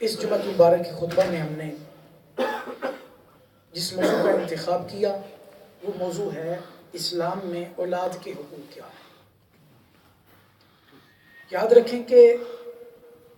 اس جمعہ مبارک کے خطبہ میں ہم نے جس موضوع کا انتخاب کیا وہ موضوع ہے اسلام میں اولاد کے حقوق کیا ہے۔ یاد رکھیں کہ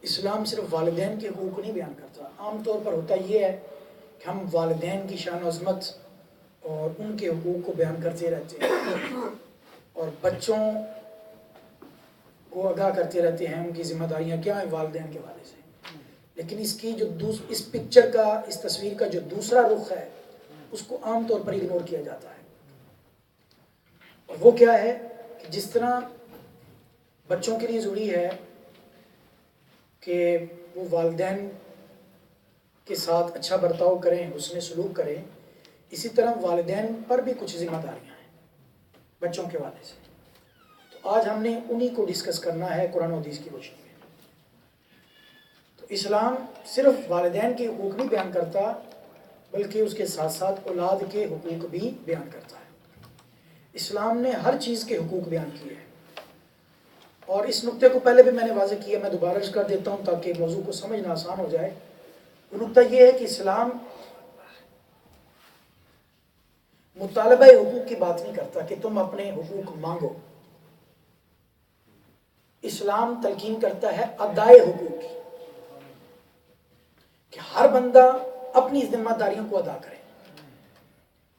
اسلام صرف والدین کے حقوق نہیں بیان کرتا۔ عام طور پر ہوتا یہ ہے کہ ہم والدین کی شان و عظمت اور ان کے حقوق کو بیان کرتے رہتے ہیں اور بچوں کو آگاہ کرتے رہتے ہیں ان کی ذمہ داریاں کیا ہیں والدین کے حوالے سے، لیکن اس کی اس پکچر کا، اس تصویر کا جو دوسرا رخ ہے اس کو عام طور پر اگنور کیا جاتا ہے۔ اور وہ کیا ہے کہ جس طرح بچوں کے لیے ضروری ہے کہ وہ والدین کے ساتھ اچھا برتاؤ کریں، حسن سلوک کریں، اسی طرح والدین پر بھی کچھ ذمہ داریاں ہیں بچوں کے حوالے سے۔ تو آج ہم نے انہی کو ڈسکس کرنا ہے قرآن و حدیث کی روشنی میں۔ تو اسلام صرف والدین کے حقوق نہیں بیان کرتا بلکہ اس کے ساتھ ساتھ اولاد کے حقوق بھی بیان کرتا ہے۔ اسلام نے ہر چیز کے حقوق بیان کیے ہیں، اور اس نقطے کو پہلے بھی میں نے واضح کیا، میں دوبارہ عرض کر دیتا ہوں تاکہ موضوع کو سمجھنا آسان ہو جائے۔ وہ نقطہ یہ ہے کہ اسلام مطالبہ حقوق کی بات نہیں کرتا کہ تم اپنے حقوق مانگو۔ اسلام تلقین کرتا ہے ادائے حقوق کی، کہ ہر بندہ اپنی ذمہ داریوں کو ادا کرے،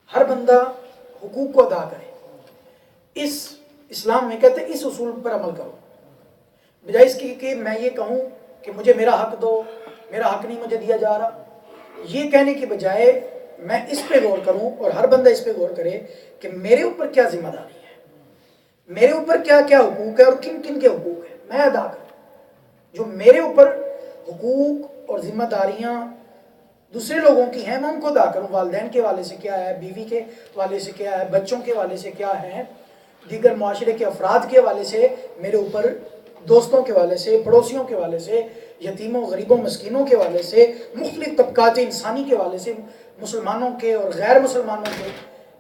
ہر بندہ حقوق کو ادا کرے۔ اس اسلام میں کہتے ہیں اس اصول پر عمل کرو، بجائے اس کی کہ میں یہ کہوں کہ مجھے میرا حق دو، میرا حق نہیں مجھے دیا جا رہا، یہ کہنے کی بجائے میں اس پہ غور کروں اور ہر بندہ اس پہ غور کرے کہ میرے اوپر کیا ذمہ داری ہے، میرے اوپر کیا کیا حقوق ہے اور کن کن کے حقوق ہیں، میں ادا کروں۔ جو میرے اوپر حقوق اور ذمہ داریاں دوسرے لوگوں کی ہیں میں ان کو ادا کروں۔ والدین کے حوالے سے کیا ہے، بیوی کے حوالے سے کیا ہے، بچوں کے حوالے سے کیا ہے، دیگر معاشرے کے افراد کے حوالے سے، میرے اوپر دوستوں کے حوالے سے، پڑوسیوں کے حوالے سے، یتیموں غریبوں مسکینوں کے حوالے سے، مختلف طبقات انسانی کے حوالے سے، مسلمانوں کے اور غیر مسلمانوں کے،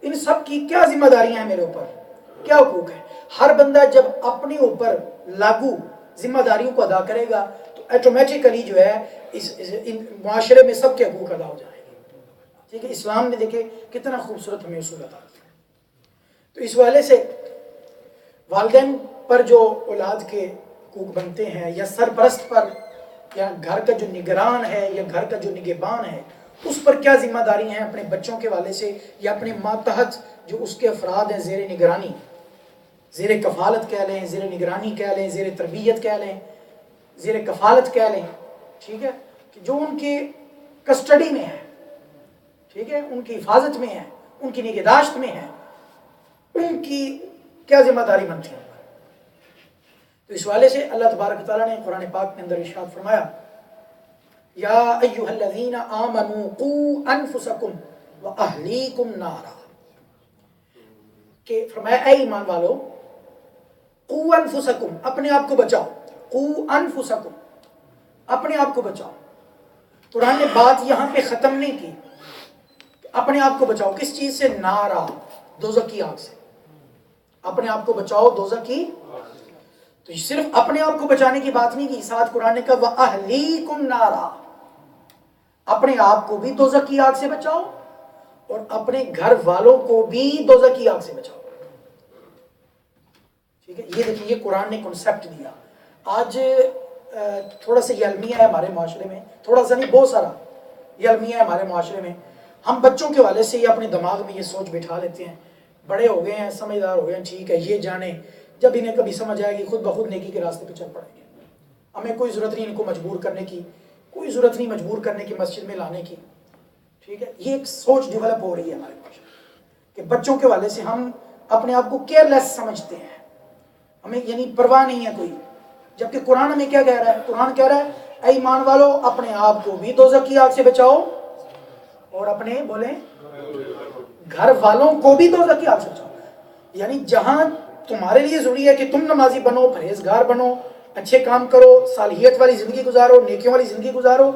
ان سب کی کیا ذمہ داریاں ہیں، میرے اوپر کیا حقوق ہیں۔ ہر بندہ جب اپنے اوپر لاگو ذمہ داریوں کو ادا کرے گا تو ایٹومیٹیکلی جو ہے ان معاشرے میں سب کے حقوق ادا ہو جائیں گے۔ ٹھیک ہے، اسلام نے دیکھے کتنا خوبصورت ہمیں اصول عطا کیا۔ تو اس حوالے سے والدین پر جو اولاد کے حقوق بنتے ہیں، یا سرپرست پر، یا گھر کا جو نگران ہے یا گھر کا جو نگہبان ہے اس پر کیا ذمہ داری ہیں اپنے بچوں کے حوالے سے، یا اپنے ماتحت جو اس کے افراد ہیں زیر نگرانی، زیر کفالت کہہ لیں، زیر نگرانی کہہ لیں، زیر تربیت کہہ لیں، زیر کفالت کہہ لیں، ٹھیک ہے، کہ جو ان کی کسٹڈی میں ہے، ٹھیک ہے، ان کی حفاظت میں ہے، ان کی نگہداشت میں ہے، ان کی کیا ذمہ داری بنتی ہے۔ تو اس حوالے سے اللہ تبارک تعالیٰ نے قرآن پاک کے اندر ارشاد فرمایا، یا ایھا الذین آمنوا قوا انفسکم واہلیکم نارا، کہ فرمایا اے ایمان والو، قوا انفسکم، اپنے آپ کو بچاؤ، قوا انفسکم، اپنے آپ کو بچاؤ۔ قرآن نے بات یہاں پہ ختم نہیں کی، اپنے آپ کو بچاؤ کس چیز سے؟ نارا، دوزخ کی آگ سے، اپنے آپ کو بچاؤ دوزخ کی۔ تو صرف اپنے آپ کو بچانے کی بات نہیں کی، ساتھ قرآن نے کہا وَأَهْلِيكُمْ نَارًا، اپنے آپ کو بھی دوزخ کی آگ سے بچاؤ اور اپنے گھر والوں کو بھی دوزخ کی آگ سے بچاؤ۔ ٹھیک ہے، یہ دیکھیں یہ قرآن نے کنسپٹ دیا۔ آج تھوڑا سا یہ المیہ ہے ہمارے معاشرے میں، تھوڑا سا نہیں بہت سارا یہ المیہ ہے ہمارے معاشرے میں۔ ہم بچوں کے حوالے سے یہ اپنے دماغ میں یہ سوچ بٹھا لیتے ہیں، بڑے ہو گئے ہیں، سمجھدار ہو گئے ہیں، ٹھیک ہے یہ جانیں، جب انہیں کبھی سمجھ آئے گی خود بخود نیکی کے راستے پہ چل پڑیں گے، ہمیں کوئی ضرورت نہیں ان کو مجبور کرنے کی، کوئی ضرورت نہیں مجبور کرنے کی مسجد میں لانے کی۔ ٹھیک ہے، یہ ایک سوچ ڈیولپ ہو رہی ہے ہمارے معاشرے میں کہ بچوں کے حوالے سے ہم اپنے آپ کو کیئر لیس سمجھتے ہیں، ہمیں یعنی پرواہ نہیں ہے کوئی، جبکہ قرآن ہمیں کیا کہہ رہا ہے؟ قرآن کہہ رہا ہے اے ایمان والو، اپنے آپ کو بھی دوزخ کی آگ سے بچاؤ اور اپنے بولیں گھر والوں کو بھی دوزخ کی آگ سے بچاؤ۔ یعنی جہاں تمہارے لیے ضروری ہے کہ تم نمازی بنو، پرہیزگار بنو، اچھے کام کرو، صالحیت والی زندگی گزارو، نیکیوں والی زندگی گزارو،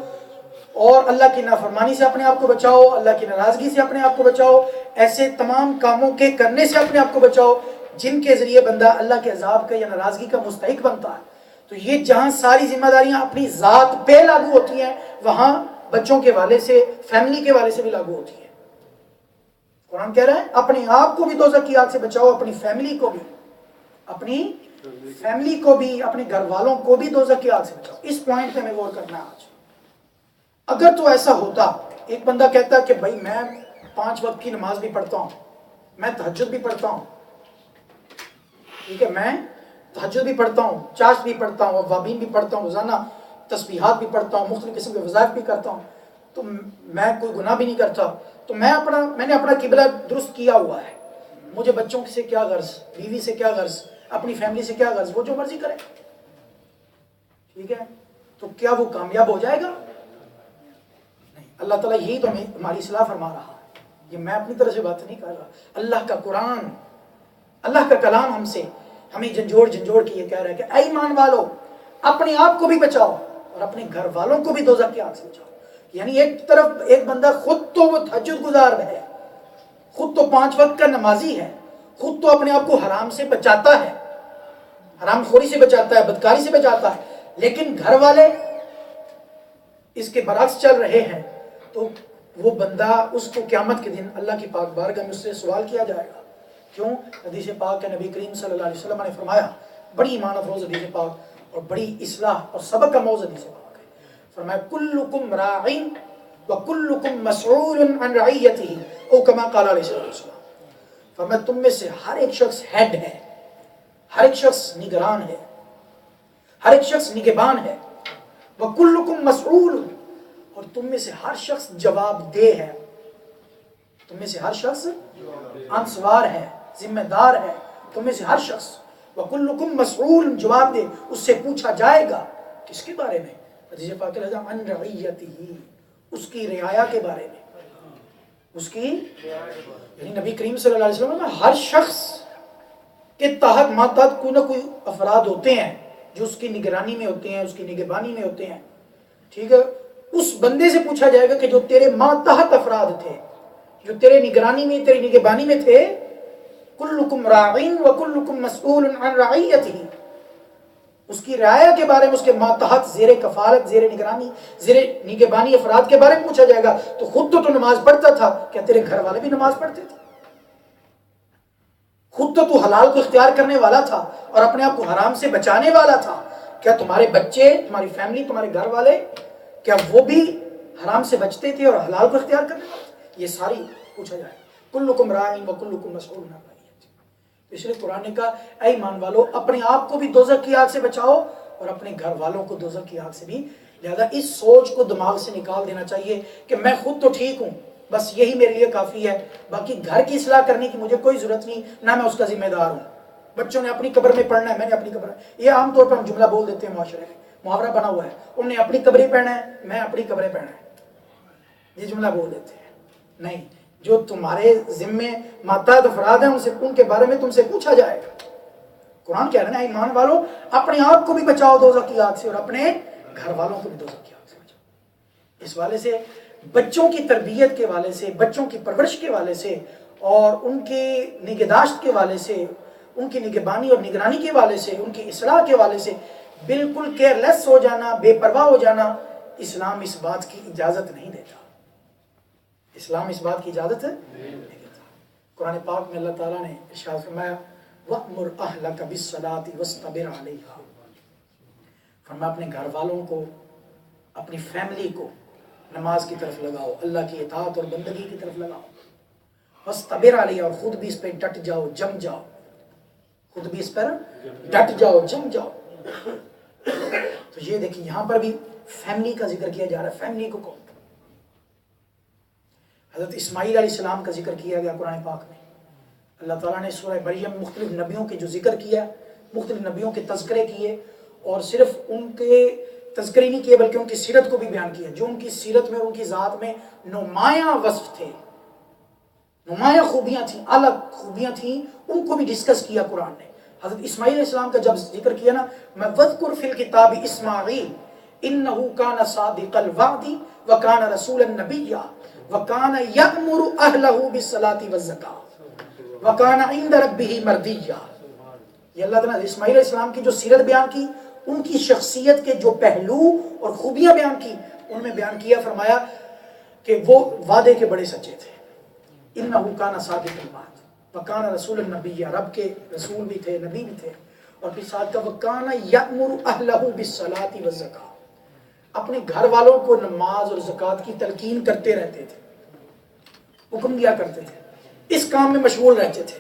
اور اللہ کی نافرمانی سے اپنے آپ کو بچاؤ، اللہ کی ناراضگی سے اپنے آپ کو بچاؤ، ایسے تمام کاموں کے کرنے سے اپنے آپ کو بچاؤ جن کے ذریعے بندہ اللہ کے عذاب کا یا ناراضگی کا مستحق بنتا ہے۔ تو یہ جہاں ساری ذمہ داریاں اپنی ذات پہ لاگو ہوتی ہیں وہاں بچوں کے والے سے، فیملی کے والے سے بھی لاگو ہوتی ہے۔ قرآن کہہ رہا ہے اپنے آپ کو بھی دوزخ کی آگ سے بچاؤ، اپنی فیملی کو بھی، اپنی فیملی کو بھی، اپنے گھر والوں کو بھی دوزخ کی آگ سے بچاؤ۔ اس پوائنٹ پہ ہمیں غور کرنا ہے آج۔ اگر تو ایسا ہوتا، ایک بندہ کہتا کہ بھائی میں 5 وقت کی نماز بھی پڑھتا ہوں، میں تہجد بھی پڑھتا ہوں، ٹھیک ہے، میں تہجد بھی پڑھتا ہوں، چاشت بھی پڑھتا ہوں، اوابین بھی پڑھتا ہوں، روزانہ تسبیحات بھی پڑھتا ہوں، مختلف قسم کے وظائف بھی کرتا ہوں، تو میں کوئی گناہ بھی نہیں کرتا، تو میں نے اپنا قبلہ درست کیا ہوا ہے، مجھے بچوں سے کیا غرض، بیوی سے کیا غرض، اپنی فیملی سے کیا غرض، وہ جو مرضی کرے، ٹھیک ہے، تو کیا وہ کامیاب ہو جائے گا؟ نہیں۔ اللہ تعالیٰ یہی تو ہماری اصلاح فرما رہا ہے، یہ میں اپنی طرف سے بات نہیں کر رہا، اللہ کا قرآن، اللہ کا کلام ہمیں جھنجھوڑ کے یہ کہہ رہا ہے کہ اے ایمان والو اپنے آپ کو بھی بچاؤ اور اپنے گھر والوں کو بھی دوزخ کی آگ سے بچاؤ۔ یعنی ایک طرف ایک بندہ خود تو وہ تہجد گزار ہے، خود تو 5 وقت کا نمازی ہے، خود تو اپنے آپ کو حرام سے بچاتا ہے، حرام خوری سے بچاتا ہے، بدکاری سے بچاتا ہے، لیکن گھر والے اس کے برعکس چل رہے ہیں، تو وہ بندہ، اس کو قیامت کے دن اللہ کی پاک بارگاہ میں اس سے سوال کیا جائے گا۔ کیوں؟ حدیث پاک کے نبی کریم صلی اللہ علیہ وسلم نے فرمایا، بڑی ایمان افروز حدیث پاک اور بڑی اصلاح اور سبق کا موضوع حدیث پاک ہے، فرمایا کلکم راعٍ وکلکم مسئول عن رعیتہ او کما قال علیہ السلام، فرمایا تم میں سے ہر ایک شخص ہیڈ ہے، ہر ایک شخص نگران ہے، ہر ایک شخص نگہبان ہے، وکلکم مسئول، اور تم میں سے ہر شخص جواب دہ ہے، تم میں سے ہر شخص انسوار ہے، ذمہ دار ہے، تم میں سے ہر شخص، وکلکم مسئول، جواب دے، اس سے پوچھا جائے گا، کس کے بارے میں؟ حدیث پاک ہے عن رعیتہ، اس کی رعایا کے بارے میں، اس کی، یعنی نبی کریم صلی اللہ علیہ وسلم نے ہر شخص کے تحت ماتحت کوئی نہ کوئی افراد ہوتے ہیں جو اس کی نگرانی میں ہوتے ہیں، اس کی نگہبانی میں ہوتے ہیں، ٹھیک ہے، اس بندے سے پوچھا جائے گا کہ جو تیرے ماتحت افراد تھے، جو تیرے نگرانی میں، تیری نگہبانی میں تھے، کلکم راعٍ وکلکم مسئول عن رعیتہ، اس کی رعایا کے بارے میں، اس کے ماتحت زیر کفالت، زیر نگرانی، زیر نگہبانی افراد کے بارے میں پوچھا جائے گا۔ تو خود تو نماز پڑھتا تھا، کیا تیرے گھر والے بھی نماز پڑھتے تھے؟ خود تو حلال کو اختیار کرنے والا تھا اور اپنے آپ کو حرام سے بچانے والا تھا، کیا تمہارے بچے، تمہاری فیملی، تمہارے گھر والے، کیا وہ بھی حرام سے بچتے تھے اور حلال کو اختیار کرنے والے تھے؟ یہ ساری پوچھا جائے گا، کلکم راعٍ وکلکم مسئول عن رعیتہ۔ اس لیے قرآن نے کہا اے ایمان والو اپنے آپ کو بھی دوزخ کی آگ سے بچاؤ اور اپنے گھر والوں کو دوزخ کی آگ سے بھی۔ لہذا اس سوچ کو دماغ سے نکال دینا چاہیے کہ میں خود تو ٹھیک ہوں، بس یہی میرے لیے کافی ہے، باقی گھر کی اصلاح کرنے کی مجھے کوئی ضرورت نہیں، نہ میں اس کا ذمہ دار ہوں، بچوں نے اپنی قبر میں پڑھنا ہے، میں نے اپنی قبر میں۔ یہ عام طور پر ہم جملہ بول دیتے ہیں، معاشرے میں محاورہ بنا ہوا ہے، انہوں نے اپنی قبریں پڑھنا ہے، میں اپنی قبریں پڑھنا ہے، یہ جملہ بول دیتے ہیں۔ نہیں، جو تمہارے ذمے ماتحت افراد ہیں ان کے بارے میں تم سے پوچھا جائے گا۔ قرآن کہہ رہا ہے ایمان والو اپنے آپ کو بھی بچاؤ دوزخ کی آگ سے اور اپنے گھر والوں کو بھی دوزخ کی آگ سے بچاؤ۔ اس والے سے بچوں کی تربیت کے والے سے، بچوں کی پرورش کے والے سے اور ان کی نگہداشت کے والے سے، ان کی نگہبانی اور نگرانی کے والے سے، ان کی اصلاح کے والے سے بالکل کیئر لیس ہو جانا، بے پرواہ ہو جانا، اسلام اس بات کی اجازت نہیں دیتا، اسلام اس بات کی اجازت نہیں دیتا۔ قرآن پاک میں اللہ تعالیٰ نے ارشاد فرمایا وَأْمُرْ أَهْلَكَ بِالصَّلَاةِ وَاسْطَبِرْ عَلَيْهَا، فرمایا اپنے گھر والوں کو، اپنی فیملی کو نماز کی طرف لگاؤ، اللہ کی اطاعت اور بندگی کی طرف لگاؤ، وَاسْطَبِرْ عَلَيْهَا، اور خود بھی اس پہ ڈٹ جاؤ، جم جاؤ، خود بھی اس پر ڈٹ جاؤ، جم جاؤ۔ تو یہ دیکھیں یہاں پر بھی فیملی کا ذکر کیا جا رہا ہے، فیملی کو کون؟ حضرت اسماعیل علیہ السلام کا ذکر کیا گیا قرآن پاک میں، اللہ تعالیٰ نے سورہ مریم مختلف نبیوں کے جو ذکر کیا، مختلف نبیوں کے تذکرے کیے، اور صرف ان کے تذکرے نہیں کیے بلکہ ان کی سیرت کو بھی بیان کیا، جو ان کی سیرت میں، ان کی ذات میں نمایاں وصف تھے، نمایاں خوبیاں تھیں، الگ خوبیاں تھیں، ان کو بھی ڈسکس کیا قرآن نے۔ حضرت اسماعیل علیہ السلام کا جب ذکر کیا نا، میں وَذْكُرْ فِي الْكِتَابِ إِسْمَاعِيلَ إِنَّهُ كَانَ صَادِقَ الْوَعْدِ وَكَانَ رَسُولًا نَبِيًّا وَكَانَ يَأْمُرُ أَهْلَهُ بِالصَّلَاةِ وَالزَّكَاةِ وَكَانَ عِندَ رَبِّهِ مَرْضِيًّا۔ یہ اللہ تعالیٰ نے اسماعیل علیہ السلام کی جو سیرت بیان کی، ان کی شخصیت کے جو پہلو اور خوبیاں بیان کی، ان میں بیان کیا، فرمایا کہ وہ وعدے کے بڑے سچے تھے، انہو کان صادق الوعد وکان رسول النبی، رب کے رسول بھی تھے، نبی بھی تھے، اور پھر ساتھ کا وکان یأمر اہلہ بالصلاۃ والزکاۃ، اپنے گھر والوں کو نماز اور زکوٰۃ کی تلقین کرتے رہتے تھے، حکم دیا کرتے تھے، اس کام میں مشغول رہتے تھے،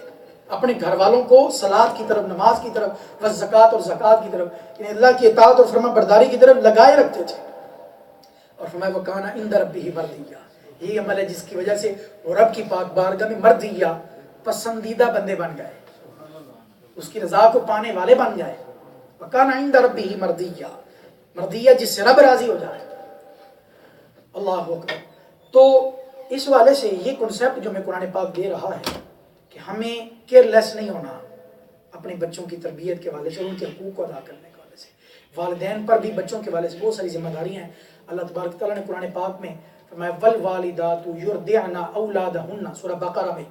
اپنے گھر والوں کو صلاۃ کی طرف، نماز کی طرف، والزکوٰۃ اور زکوٰۃ کی طرف، یعنی اللہ کی اطاعت اور فرما برداری کی طرف لگائے رکھتے تھے۔ اور فرمایا وکان عند ربہ مردیہ، یہی عمل ہے جس کی وجہ سے وہ رب کی پاک بارگاہ میں مردیہ، پسندیدہ بندے بن گئے، اس کی رضا کو پانے والے بن گئے۔ وکان عند ربہ مردیہ، مردیہ جس سے رب راضی ہو جائے۔ اللہ اکبر۔ تو اس والے سے یہ کنسیپٹ جو میں قرآن پاک دے رہا ہے کہ ہمیں کیئر لیس نہیں ہونا اپنے بچوں کی تربیت کے حوالے سے، ان کے حقوق کو ادا کرنے کے حوالے سے، والدین پر بھی بچوں کے حوالے سے بہت ساری ذمہ داریاں ہیں۔ اللہ تبارک تعالیٰ نے قرآن پاک میں فرمایا والوالدات یرضعن اولادہن، سورہ بقرہ میں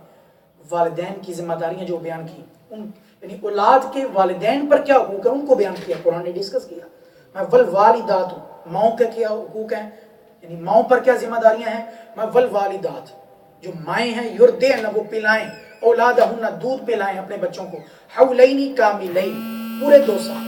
والدین کی ذمہ داریاں جو بیان کی، ان یعنی اولاد کے والدین پر کیا حقوق ہیں ان کو بیان کیا، قرآن نے ڈسکس کیا۔ میں والوالدات، ماؤں کا کیا حقوق ہیں، یعنی ماؤں پر کیا ذمہ داریاں ہیں۔ میں والوالدات، جو مائیں ہیں، یرضعن، وہ پلائیں، اولادہن، دودھ پلائیں اپنے بچوں کو، حولین کاملین، پورے 2 سال۔